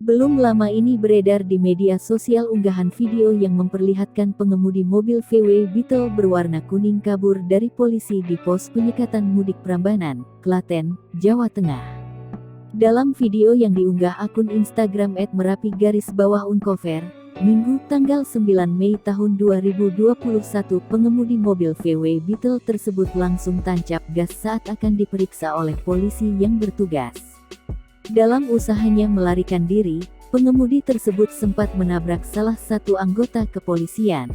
Belum lama ini beredar di media sosial unggahan video yang memperlihatkan pengemudi mobil VW Beetle berwarna kuning kabur dari polisi di pos penyekatan mudik Prambanan, Klaten, Jawa Tengah. Dalam video yang diunggah akun Instagram @merapi_uncover, Minggu tanggal 9 Mei tahun 2021, pengemudi mobil VW Beetle tersebut langsung tancap gas saat akan diperiksa oleh polisi yang bertugas. Dalam usahanya melarikan diri, pengemudi tersebut sempat menabrak salah satu anggota kepolisian.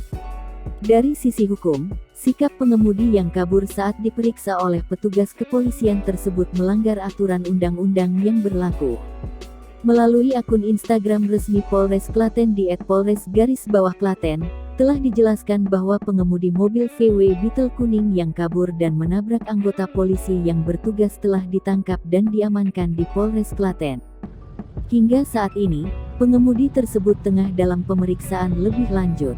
Dari sisi hukum, sikap pengemudi yang kabur saat diperiksa oleh petugas kepolisian tersebut melanggar aturan undang-undang yang berlaku. Melalui akun Instagram resmi Polres Klaten di @polres_klaten, telah dijelaskan bahwa pengemudi mobil VW Beetle kuning yang kabur dan menabrak anggota polisi yang bertugas telah ditangkap dan diamankan di Polres Klaten. Hingga saat ini, pengemudi tersebut tengah dalam pemeriksaan lebih lanjut.